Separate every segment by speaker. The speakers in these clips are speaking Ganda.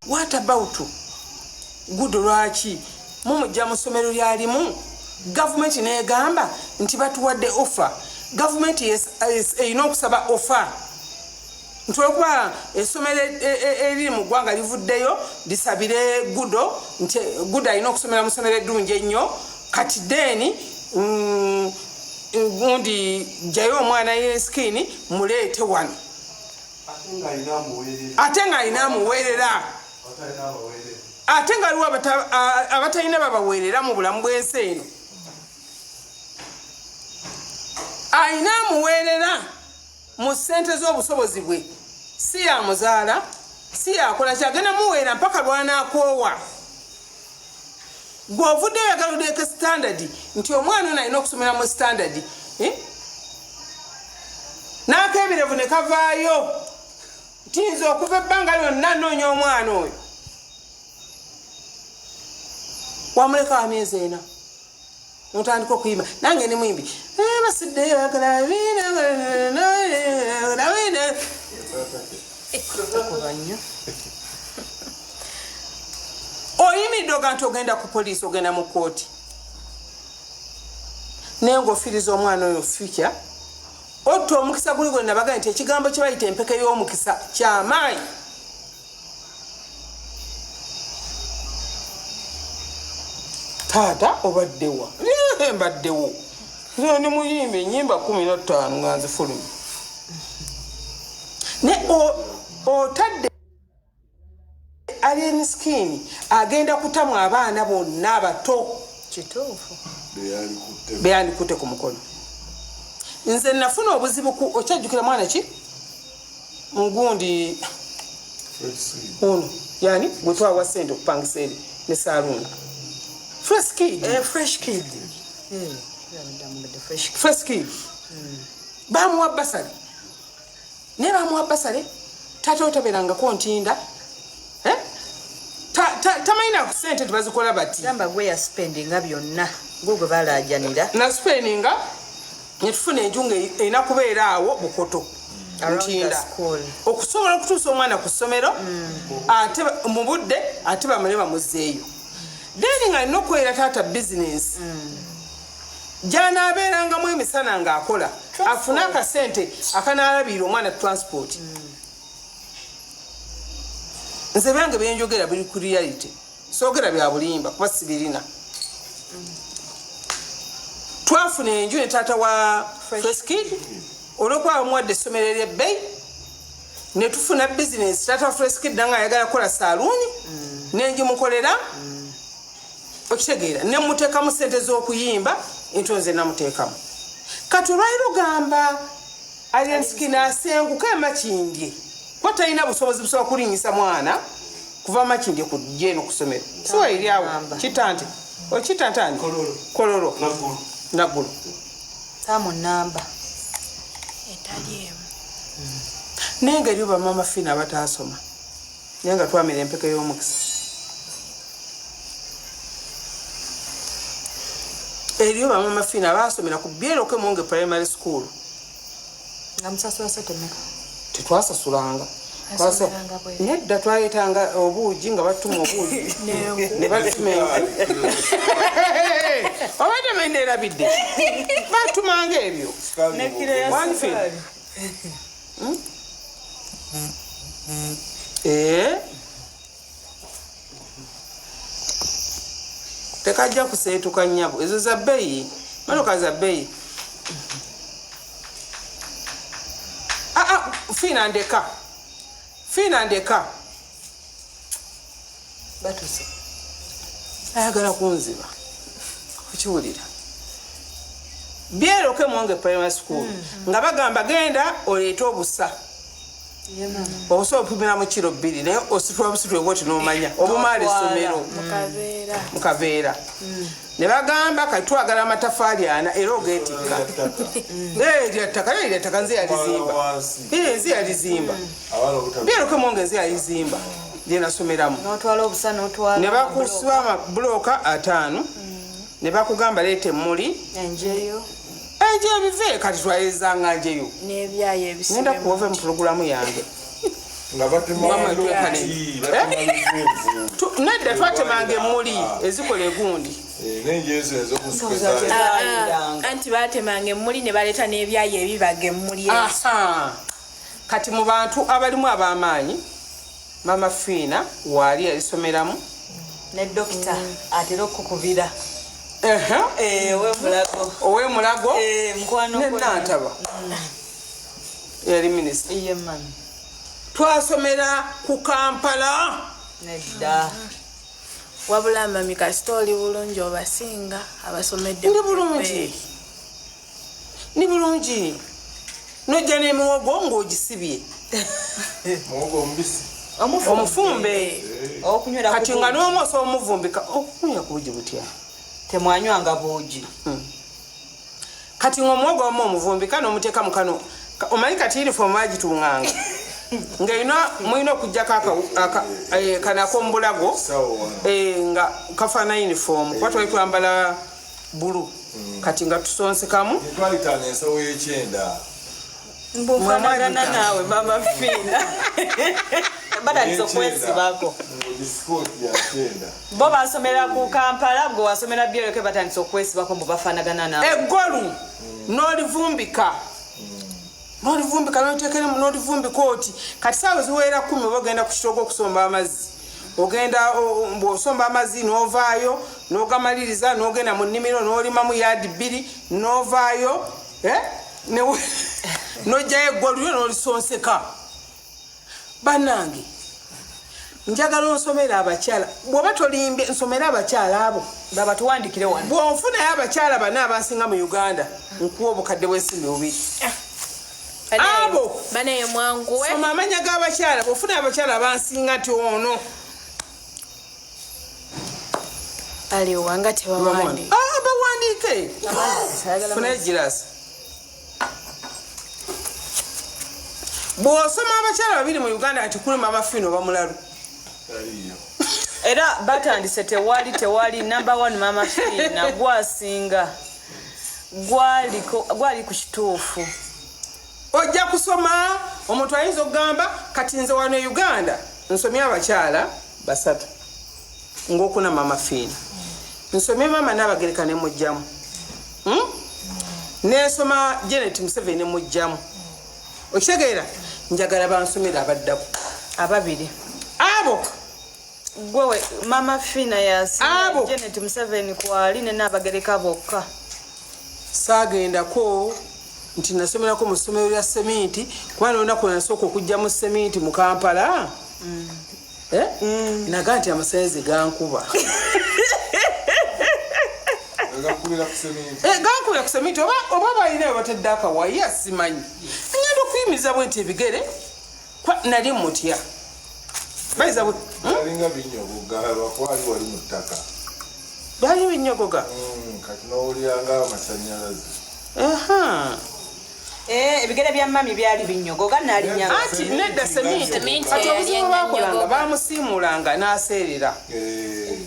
Speaker 1: What about Guddo lwaki mumujja mu ssomero lyalimu government negamba nti batuwadde offer government erina okusaba offer nti olwokuba essomero eriri mu ggwanga livuddeyo lisabire Guddo nti Guddo alina okusomera mu ssomero eddungi ennyo kati deni gundi jayo omwana yeskini muleete wano ate nga alina amuweerera ate nga aliwo abatalina babaweerera mu bulamu bw'ensi eno alina amuweerera mu ssente z'obusobozi bwe si yamuzaala si yakola kyagenda muweera mpaka lwanaakoowa gw'ovudde oyagala odeeka standard nti omwana ono alina okusomera mu standard n'akeebirevu ne kavaayo nti nze okuva ebbanga lyonna nnoonya omwana oyo wamuleka wa myezi ena mutandika okuyimba nange ne muyimbi basiddeyo oyimidde oga nti ogenda ku poliisi ogenda mu kooti naye ng'ofiiriza omwana oyo future otta omukisa guli gwe nabaga nti ekigambo kye bayita empeke y'omukisa kyamaanyi taata obaddewa mbaddewo ni muyimba ennyimba 15 nga nzifulumye ne otadde alien skin agenda kutamu abaana bonna abato kituufu beyalikute ku mukono nze nafuna obuzibu okyajjukira mwana ki mugundi ono yani gwe twawa ssente okupangisa eri ne saaluna fresh kid bamuwa basale naye bamuwa basale taata otaberangako ntinda tamayina ku ssente tebazikola bati
Speaker 2: gamba gwe yaspendinga byonna gwe gwe balaajanira
Speaker 1: naspendinga netufuna enjunga erina kubeera awo bukoto ntinda okusobola okutuusa omwana ku ssomero ate mu budde ate bamale bamuzzeeyo deni nga alina okukolera taata bizinensi gy'anaabeerangamu emisana ng'akola afune akasente akanaalabirira omwana transport nze byange byenjogera biri ku reality soogera bya bulimba kuba sibirina twafuna enju ne taata wa Fresh Kid olwokuba bamuwadde essomero ery'ebbeyi ne tufuna bizinensi taata wa Fresh Kid nanga ayagala kukola saaluuni nengimukolera okitegeera ne muteekamu ssente z'okuyimba entonze namuteekamu kati olwaliro gamba alien skin asenguka emakindye kuba talina busobozi busobola kulinyisa mwana kuva makindye kujja eno ku ssomero siwa eri awo kitante okitantani kololo naggulu
Speaker 2: tamu namba
Speaker 3: etaliemu
Speaker 1: naye nga eriyo bamama Fiina abataasoma naye nga twamira empeke y'omukisa eriyo bamama Fiina baasomera ku Byeroke Monge Primary School
Speaker 2: nga musasula setemeka
Speaker 1: tetwasasulanga nedda twayetanga obuugi nga batuma obuugi ne batuma obadde menderabidde batumanga ebyo tekajja kuseetuka nnyabo ezo za bbeeyi motoka za bbeeyi Fiina ndeka
Speaker 2: batuse
Speaker 1: ayagala kunziba kukiwulira Byeroke Monge Primary School nga bagamba genda oleete obusa obusa opimira mu kiro 2 naye ositula busitule bwoti n'omanya obumaala essomero mukaveera ne bagamba kati twagala amatafaali 4 era ogeetikka lyattaka nze yalizimba Byeroke Monge nze yalizimba lyenasomeramu
Speaker 2: n'otwala obusa n'otwala
Speaker 1: ne bakusiba amabulooka 5 ne bakugamba leete emmuli
Speaker 2: enjeyo
Speaker 1: bive kati twayezanga njeyo
Speaker 3: n'ebyayo ebisibe
Speaker 1: ngenda kuwove mu pulogulamu yange nedda twatemanga emmuli ezikola egundi
Speaker 3: anti baatemanga emmuli ne baleeta n'ebyayo ebibaga emmuli
Speaker 1: kati mu bantu abalimu ab'amaanyi mama Fiina waali yalisomeramu
Speaker 2: ne dokita atera okukubira
Speaker 1: ow'emulago
Speaker 2: nenantaba
Speaker 1: yali minisita twasomera ku Kampala
Speaker 2: nedda
Speaker 3: wabula mami kasita oli bulungi obasinga abasomedde
Speaker 1: ni bulungi nojja n'emiwogo ng'ogisibye omufumbe kati nga n'omu osobola omuvumbika okunywera ku bugi butya
Speaker 2: temwanywanga buugi
Speaker 1: kati ng'omuwogo omu omuvumbika n'omuteeka mu kano omanyi kati yunifoomu bagitunganga nga mulina okugjako kana ak'omubulago nga kafaana yunifoomu kuba twali twambala bulu kati nga tusonsekamu
Speaker 2: mbufanagana naawe mama Fiina batandise okwesibako bo basomera ku Kampala gwe wasomera byeroke batandise okwesibako mbu bafanagana naawe
Speaker 1: eggolu n'olivumbika n'olitekeremu n'olivumbika oti kati saawa ziweera 10 oba ogenda ku kitoogo okusomba amazzi ogenda bw'osomba amazzi n'ovaayo n'ogamaliriza n'ogenda mu nnimiro n'olimamu yaadi 2 n'ovaayo n'ojjayo eggolu lyo n'olisonseka bannange njagala onsomera abakyala bw'oba tolimbye nsomera abakyala abo
Speaker 2: baba tuwandikire wano
Speaker 1: bw'onfunayo abakyala bana abasinga mu Uganda nkuwa obukadde bw'ensimbi 2 abo
Speaker 3: banaye mwanguwe
Speaker 1: soma amanya g'abakyala bw'ofuna abakyala abansinga nti ono
Speaker 3: aliwanga tebawandike
Speaker 1: bawandiike funayo girasi bw'osoma abakyala 2 mu Uganda ati kuli mama Fiina oba mulalu
Speaker 2: era batandise tewali number 1 mama Fiina gwasinga gwali ku kituufu
Speaker 1: ojja kusoma omuntu ayinza okugamba kati nze wano e Uganda nsomye abakyala 3 ng'okuna mama Fiina nsomye mama Nabagereka ne mujjamu nesoma Janet Museveni ne mujjamu okitegeera njagala bansomera abaddaku
Speaker 2: ababiri
Speaker 1: abo
Speaker 2: gwewe mama Fiina yasinga Janet Museveni kwali ne Nabagereka bokka
Speaker 1: saagendako nti nasomerako mu ssomero lya seminti kuba n'olunaku nasooka okujja mu seminti mu Kampala naga nti amasanyalaze gankuba gankubira ku seminti oba balina batadde akawaya simanyi ngenda okuyimiriza bwe nti ebigere nali mutya bayiza
Speaker 4: balinga binyogoga bakwali wali mu ttaka
Speaker 1: bali binyogoga
Speaker 4: kati n'owulyanga amasanyalaze
Speaker 2: ebigere bya mami byali binyogoga nalinya
Speaker 1: anti nedda seminti kati obuzibu bakolanga bamusiimulanga n'aseerera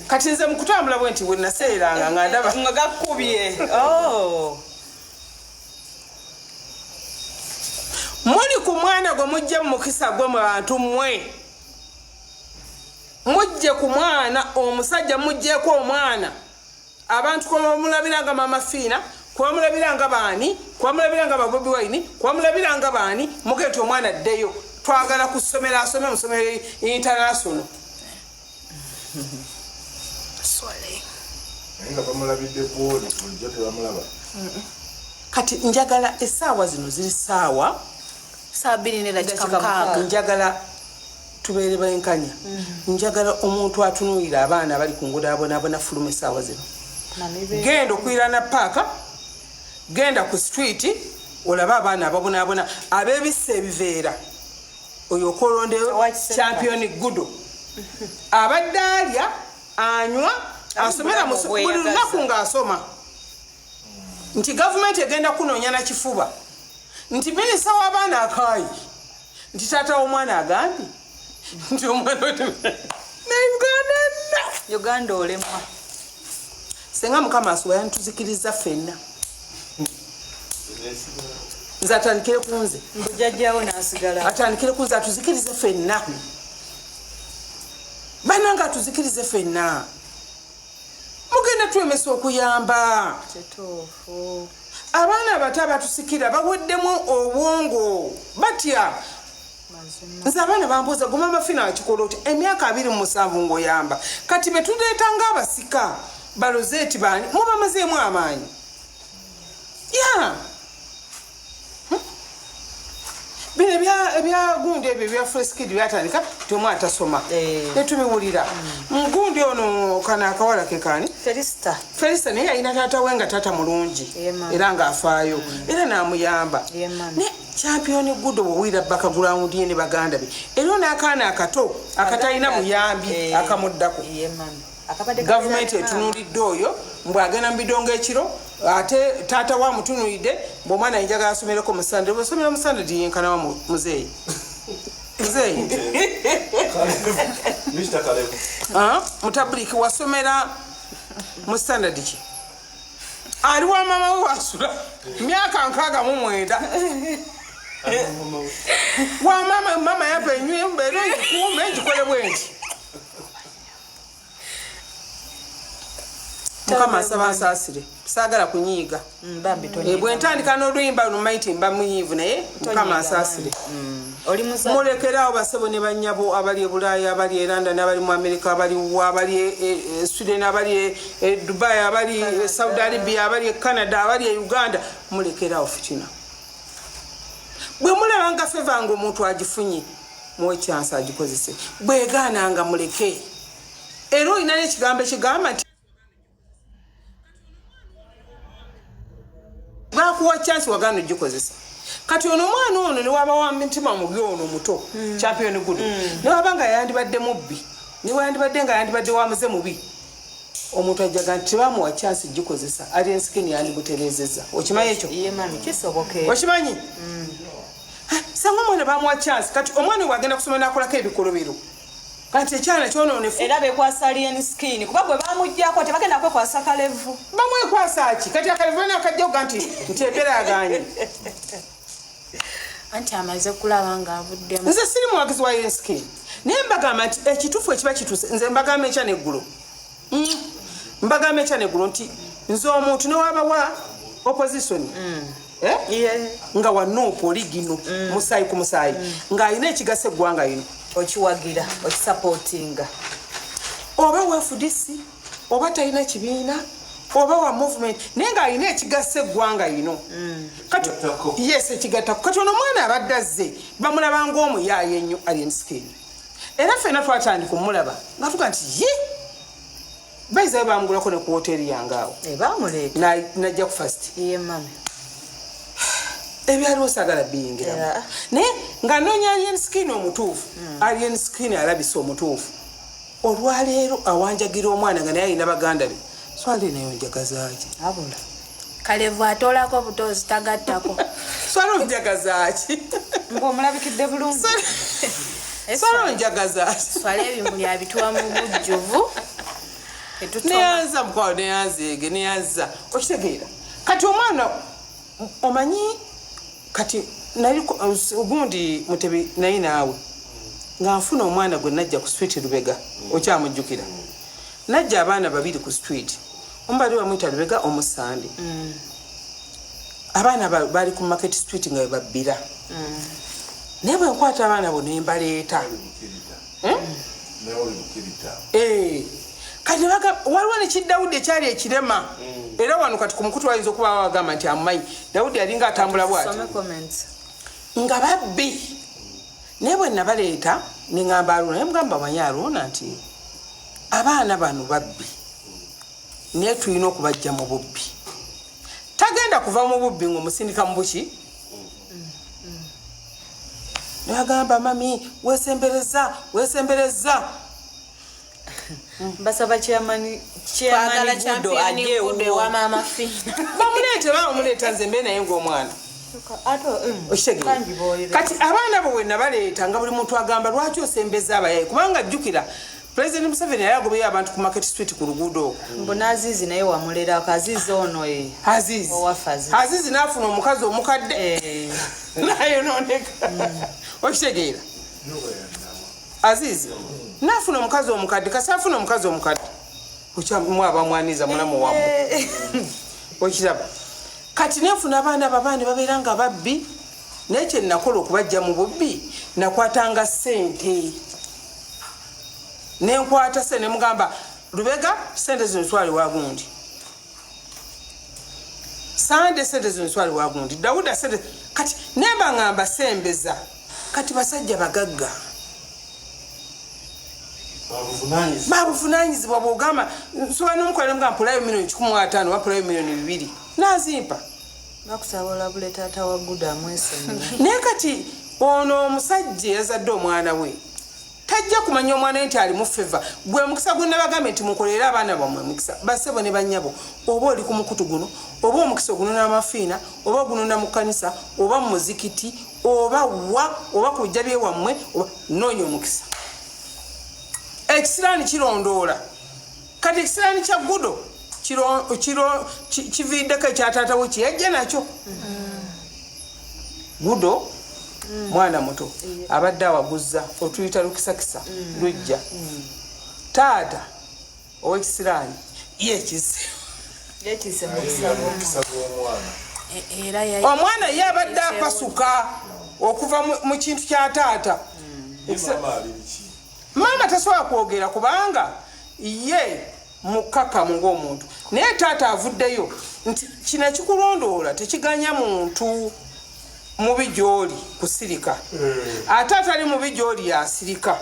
Speaker 1: kati nze mu kutambula bwe nti bwe naseereranga nga ndaba
Speaker 2: nga gakkubye
Speaker 1: muli ku mwana gwe mujja mu mukisa gwe mu bantu mmwe mujje ku mwana omusajja mujjeeko omwana abantu kwamulabiranga mama Fiina kwamulabiranga baani kwamulabiranga babobi waini kwamulabiranga baani mugeeti omwana addeyo twagala kusomera asome mu ssomero international
Speaker 4: nga bamulabidde kuoli bulijjo tebamulaba
Speaker 1: kati njagala essaawa zino ziri ssaawa
Speaker 3: 2:06
Speaker 1: njagala tubeere benkanya njagala omuntu atunuulira abaana abali ku nguudo abonaabona fuluma essaawa zino genda okuyirana paaka genda ku street olaba abaana ababonaabona ab'ebissa ebiveera oyo okolondeyo champion Guddo abadde alya anywa asomera buli lunaku ng'asoma nti gavumenti egenda kunoonya na kifuba nti minisita w'abaana akaayi nti taata w'omwana agambye nti omwana na Uganda
Speaker 2: Uganda olemwa
Speaker 1: senga mukama asuwa yantuzikiriza ffenna nze atandikire ku nze
Speaker 2: mbujjajjawo n'asigala
Speaker 1: atandikire ku nze atuzikirize ffenna bananga atuzikirize ffenna mugenda twemesa okuyamba
Speaker 2: kituufu
Speaker 1: abaana abato abatusikira baweddemu obwongo batya nze abaana bambuuza guma Mafina wakikola oti emyaka 27 ng'oyamba kati be tuleetanga abasika balozeeti baani muba mazeemu amaanyi ya bino ebyagundi ebyo ebya freskid byatandika tiomu atasoma netubiwulira gundi ono kana akawala ke kaani Felista naye alina taata we nga taata mulungi era ng'afaayo era n'amuyamba ne champion Guddo bw'owulira background ye ne baganda be era n'akaana akato akatalina buyambi akamuddako gavumenti etunuulidde oyo mbwagenda mu bidongo ekiro ate taata wa mutunuulidde bw'omwana ayinjaga asomereko musande bw'osomera musande diyenkana wa muzeeyi muzeeyi mutabuliki wasomera mu standard ki ali wa mama we wasula myaka 69 wa mama yapa enywemba era ngikuume ngikole bwenti mukama asaba nsaasire saagala kunyiiga bwe ntandika n'oluyimba lumaiti mba munyiivu naye mukama asaasire mulekerawo basebo ne bannyabo abali e Bulaaya abali e London abali mu Amerika abali wa abali e Sweden abali e Dubai abali e Saudi Arabia abali e Canada abali e Uganda mulekerawo fitina bwe mulaba nga feva nga omuntu agifunye muwe chance agikozese bwegaananga muleke era olina n'ekigambo ekigamba nti bakuwa chance wagaana ogikozesa kati ono mwana ono ne waba wa mutima mubi ono muto champion Guddo ne waba nga yandibadde mubbi ne wandibadde nga yandibadde wa muze mubi omuntu ajjaga nti bamuwa chance gikozesa ali ensikini yandibuterezeza okimanyi ekyo
Speaker 2: ye mami kisoboke
Speaker 1: okimanyi sanga mwana bamuwa chance kati omwana wagenda kusoma nakolako ebikolobero kati ekyana kyononefu
Speaker 2: era bekwasa alien skin kuba gwe bamujjako tebagenda kwekwasa kalevu
Speaker 1: bamwekwasa ki kati akalevu nakajjoga nti nteberaganye
Speaker 3: anti amaze kulaba nga avuddemu
Speaker 1: nze siri muwagizi wa alien skin naye mbagamba nti ekituufu ekiba kituuse nze mbagamba ekya neggulu mbagamba ekya neggulu nti nze omuntu newaba wa opposition nga wa Nuupu oli gino musaayi ku musaayi ng'alina ekigasa eggwanga lino
Speaker 2: okiwagira okisupportinga
Speaker 1: oba wa FDC oba talina kibiina oba wa movement naye ng'alina ekigasa eggwanga lino kati yes ekigattako kati ono mwana abadde azze bamulaba ng'omuyaaye ennyo alien skin era ffenna twatandika omulaba nga tuga nti ye bayizayo bamugulako ne ku woteeri yange awo najja ku fast ebyaliwo saagala biyingiramu naye nga noonya alien skin omutuufu alien skin alabisa omutuufu olwaleero awanjagira omwana nga naye alina baganda be swali nayo njagazaaki
Speaker 2: abula
Speaker 3: kalevu atoolako butozi tagattako
Speaker 1: swali onjagazaaki
Speaker 2: ng'omulabikidde bulungi
Speaker 1: swali onjagazaaki
Speaker 3: swali ebimuli abituwa mu bujjuvu
Speaker 1: neyanza mukwalo neyanzeege neyanza okitegeera kati omwana omanyi kati nali ogundi Mutebi naye naawe nga nfuna omwana gwe najja ku street Lubega okyamujjukira najja abaana babiri ku street ombali bamuyita Lubega omusande abaana bali ku market street nga babbira naye bwe nkwata abaana bo ne mbaleeta kati waliwo ne Dawudi ekyali ekirema era wano kati ku mukutu wayinza okuba wagamba nti amumanyi Dawudi alinga atambula bwati nga babbi naye bwe nabaleeta neŋŋamba Aruuna naye mugamba manyi Aruuna nti abaana bano babbi naye tulina okubajja mu bubbi tagenda kuva mu bubbi ng'omusindika mu buki nagamba mami wesembereza
Speaker 2: basaba chairman Guddo
Speaker 3: Guddo wa mama Fiina
Speaker 1: bamuleeta nze mbe naye ng'omwana okitegeera kati abaana bo bwe nabaleeta nga buli muntu agamba lwaki osembeza abayayi kubanga jjukira President Museveni yagobeya abantu ku Market Street ku luguudo.
Speaker 2: Mbona Azizi naye wamulera Azizi ono
Speaker 1: Azizi.
Speaker 2: Owafazi.
Speaker 1: Azizi nafuna omukazi omukadde. Naye noneka. Okitegeera. Azizi nafuna omukazi omukadde kasafuna omukazi omukadde. Okyamwe abamwaniza mulamu wamu. Okiraba. Kati nefuna abaana babandi babeeranga babbi. Nekye nakola okubajja mu bubbi nakwatanga ssente. Nenkwata se nemugamba Lubega sente zino twali wagundi. Sande sente zino twali wagundi. Dawuda sente kati nemba ngamba sembeza. Kati basajja bagagga. Babuvunanyizibwa bw'ogamba nsobola n'omukolera mugamba mpulayo milioni 15 wapulayo milioni 2 nazimpa.
Speaker 2: Bakusabola bule taata wa Guddo amwesenye.
Speaker 1: Naye kati ono omusajja yazadde omwana we tajja kumanya omwana nti ali mu favor. Gwe mukisa gwe nabagambe nti mukolera abaana bammwe mukisa basebo ne bannyabo oba oli ku mukutu guno oba omukisa guno n'amafiina oba guno na mu kanisa oba mu muzikiti oba oba ku bijja byewammwe oba noonya omukisa. Ekisiraani kirondoola kati ekisiraani kya Guddo kividdeko ekyataata we kyeyajja nakyo. Guddo mwana muto abadde awaguza otuyita lukisakisa lujja taata ow'ekisiraani yekise omwana ye abadde apasuka okuva mu kintu kya taata. Maama tasobola kwogera kubanga ye mukakamu ng'omuntu naye taata avuddeyo nti kino kikulondoola tekiganya muntu mubi gy'oli kusirika ate atali mubi gy'oli yasirika.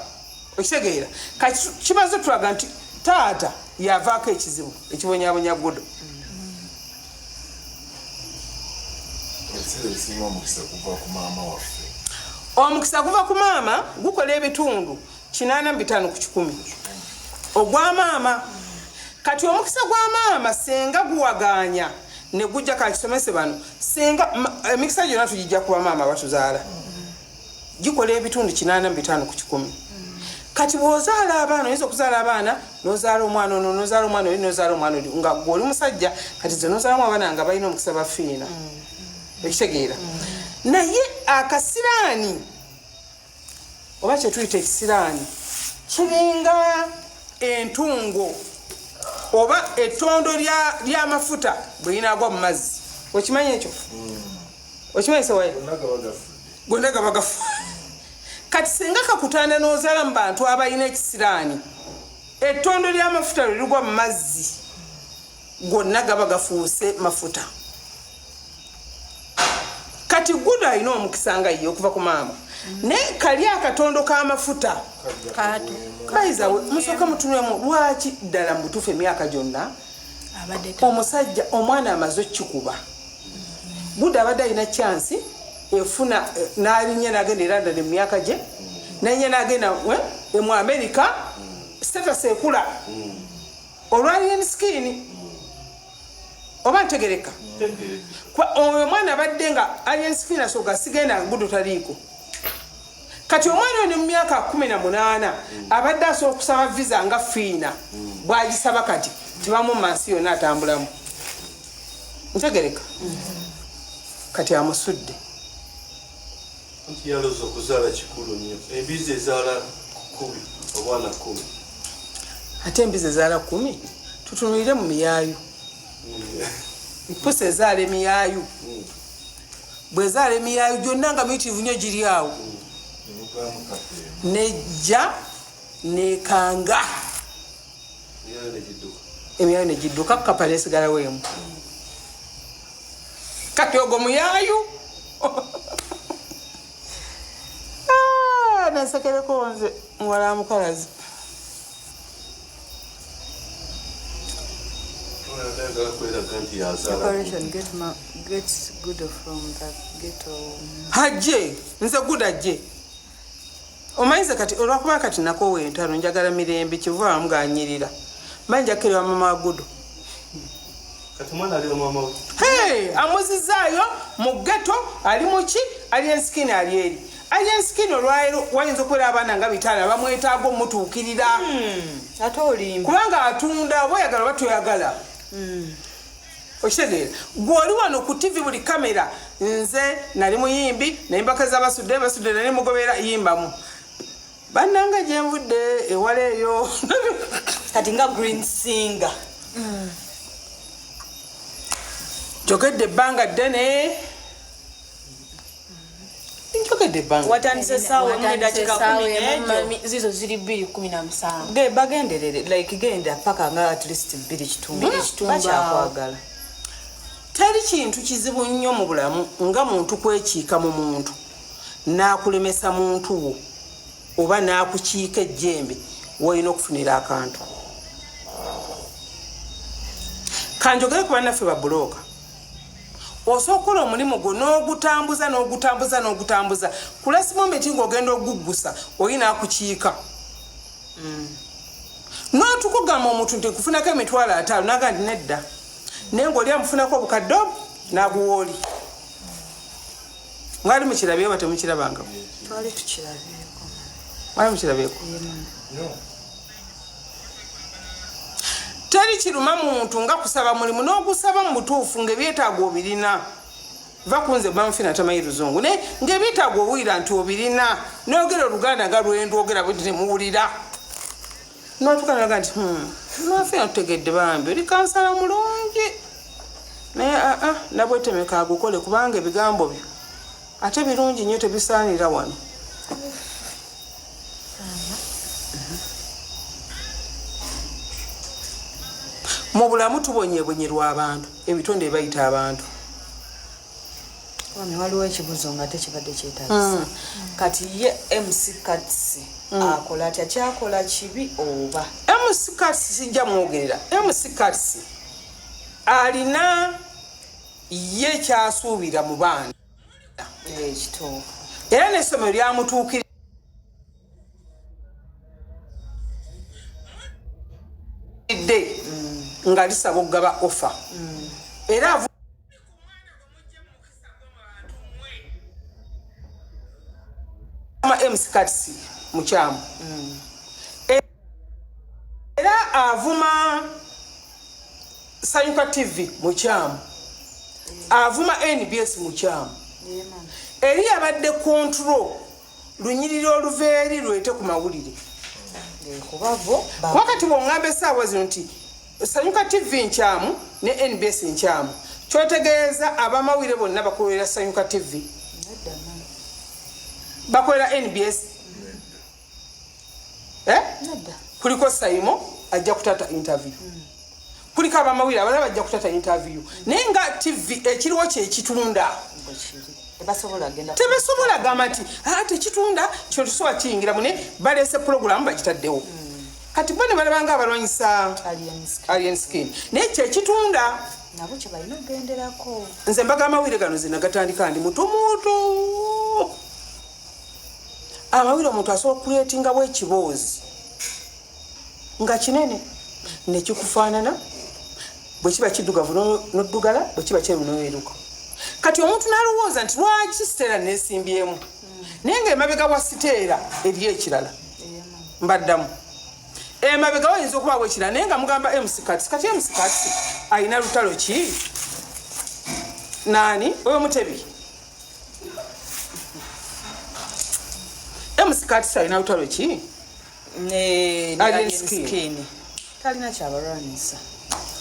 Speaker 1: Okitegeera kati kimaze tulaga nti taata yavaako ekizibu ekibonyabonya Guddo. Omukisa guva ku maama gukola ebitundu 85 ku 100 ogwa maama. Kati omukisa gwa maama senga guwaganya ne gujja kakisomese bano senga emikisa gyonna tugijja kuba maama batuzaala gikola ebitundu 85 ku 100. Kati bw'ozaala abaana oyinza okuzaala abaana n'ozaala omwana ono n'ozaala omwana oli n'ozaala omwana oli nga gw'oli musajja kati ze n'ozaalamu abaana nga balina omukisa ba Fiina. Ekitegeera naye akasiraani oba kyetuyita ekisiraani kiringa entungo oba ettondo ly'amafuta bwe linaagwa mu mazzi. Okimanyi ekyo? Okimanyi sewaye? Gonna gaba gafu. Kati singa kakutanda n'ozaala mu bantu abalina ekisiraani ettondo ly'amafuta lwe ligwa mu mazzi gonna gaba gafuuse mafuta. Kati Guddo alina omukisa nga ye okuva ku maama naye kali akatondo k'amafuta kaiza musooka mutunulemu lwaki ddala mu butuufu emyaka gyonna omusajja omwana amaze okikuba. Guddo abadde alina chansi efuna n'alinnya n'agenda e London mu myaka gye n'alinnya n'agenda mu America status ekula olwali emiskiini oba ntegereka oyo omwana abadde nga ali emiskiini asooka sigenda Guddo taliiko. Kati omwana ono mu myaka 18 abadde asobola okusaba visa nga Fiina bw'agisaba kati tibamu mansi yonna atambulamu. Ntegereka kati amusudde.
Speaker 5: Yaloza okuzaala kikulu nnyo. Embizi ezaala 10 obwana 10.
Speaker 1: Ate embizi ezaala 10 tutunulire mu miyaayu. Pusi ezaala emiyaayu. Bwezaala emiyaayu gyonna nga miyitirivu nnyo giri awo. Nejja nekanga emiyaayu negidduka kapa nesigalawo emu. Kati ogwo muyaayu nasekereko nze muwala mukalazi.
Speaker 2: Gets Guddo from that ghetto.
Speaker 1: Hajje nze Guddo ajje omanyize kati olwakuba kati nakowe entalo njagala mirembe kivuga amuganyirira manja kiriwa mama Guddo
Speaker 5: kati mwana ali mama
Speaker 1: amuzizaayo mu ghetto ali muki ali enskini ali eri Alien skin olwairo wayinza okubeera abaana nga bitaala bamwetaaga omutuukirira
Speaker 2: ate olimba
Speaker 1: kubanga atunda boyagala batoyagala okitegeera gw'oli wano ku TV buli kamera nze nali muyimbi nayimbaka z'abasudde nali mugoberera yimbamu bannanga gye nvudde ewala eyo
Speaker 2: kati nga green singer
Speaker 1: njogedde ebbanga ddene njogedde ebbanga
Speaker 2: watandise saawa n'eddakiika 10
Speaker 3: zizo ziri 2:17
Speaker 2: bagenderere like genda paka nga at least 2 bakyakwagala
Speaker 1: teri kintu kizibu nnyo mu bulamu nga muntu kwekiika mu muntu n'akulemesa muntu wo oba n'akukiika ejjembe woolina okufunira akantu kanjogere ku bannaffe ba bulooka osobola okukola omulimu gwo n'ogutambuza ku lasimometi ng'ogenda oguggusa olina akukiika n'otukugamba omuntu nti nkufunako emitwalo 5 naga nti nedda naye ng'oli amufunako obukadde obu n'aguwooli mwali mukirabye oba temukirabanga
Speaker 2: twali tukirabyeko
Speaker 1: mwali mukirabyeko teri kiruma muntu nga kusaba mulimu n'ogusaba mu butuufu ng'ebyetaago obirina va kunze bamufina tamayi luzungu naye ng'ebyetaago owulira nti obirina n'ogera oluganda nga lwendwogera bwe temuwulira n'otukanaga nti nafina tutegedde bambi oli kansala mulungi naye nabwetemeka agukole kubanga ebigambo byo ate birungi nnyo tebisaanira wano mu bulamu tubonyebonyerwa abantu ebitonde ebayita abantu
Speaker 2: waliwo ekibuzo nga tekibadde kyetaagisa kati ye MC Katsi akola atya kyakola kibi oba
Speaker 1: MC Katsi sijja mwogerera MC Katsi alina ye kyasuubira mu baana
Speaker 2: ekituufu
Speaker 1: era n'essomero lyamutuukira nga lisaba okugaba offer era MC Katsi mukyamu era avuma Sanyuka TV mukyamu avuma NBS mukyamu eri abadde control lunyiriri oluveeri lwete ku mawulire wakati bw'oŋŋamba essaawa zino nti Sanyuka TV nkyamu ne NBS nkyamu kyotegeeza abamawulire bonna bakolera Sanyuka TV bakolera NBS kuliko Saimo ajja kutata interview kuliko abamawulire abalala bajja kutata interview naye nga TV ekiriwo kyekitunda tebasobola gamba nti tekitunda kyo tusobola kiyingiramu ne baleese puroguramu bagitaddewo kati bo ne balabanga abalwanyisa alien skin naye kyekitunda
Speaker 2: nabo kye balina okugenderako
Speaker 1: nze mbaga amawulire gano zenagatandika ndi mutumuutu amawulire omuntu asobola okuleetingawo ekiboozi nga kinene nekikufaanana bwe kiba kiddugavu n'oddugala bwe kiba kyeru n'oweruka kati omuntu n'alowooza nti lwaki siteera neesimbyemu naye ng'emabega wa siteera eri ekirala mbaddamu emabega wayinza okubaawo ekirala naye nga mugamba MC Katsi kati MC Katsi alina lutalo ki naani oyo mutebi MC Katsi alina lutalo ki
Speaker 2: alien skin talina kyabalwanyisa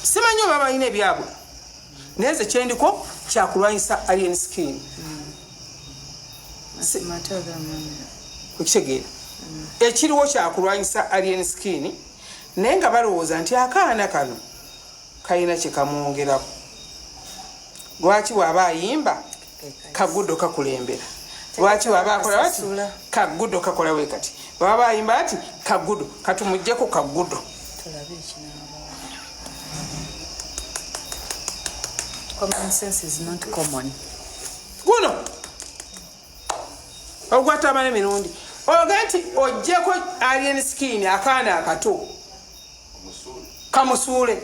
Speaker 1: simanyi oba balina ebyabwe naye nze kyendiko kyakulwanyisa alien skin okitegeera ekiriwo kyakulwanyisa alien skin naye nga balowooza nti akaana kano kalina kyekamwongerako lwaki bw'aba ayimba kaguddo kakulembera lwaki bw'aba akola bati kaguddo kakola we kati bw'aba ayimba ati kaguddo katumuggyeko kaguddo
Speaker 2: common sense is not common
Speaker 1: guno ogwatamana emirundi oga nti ojjeko alien skin akaana akato kamusuule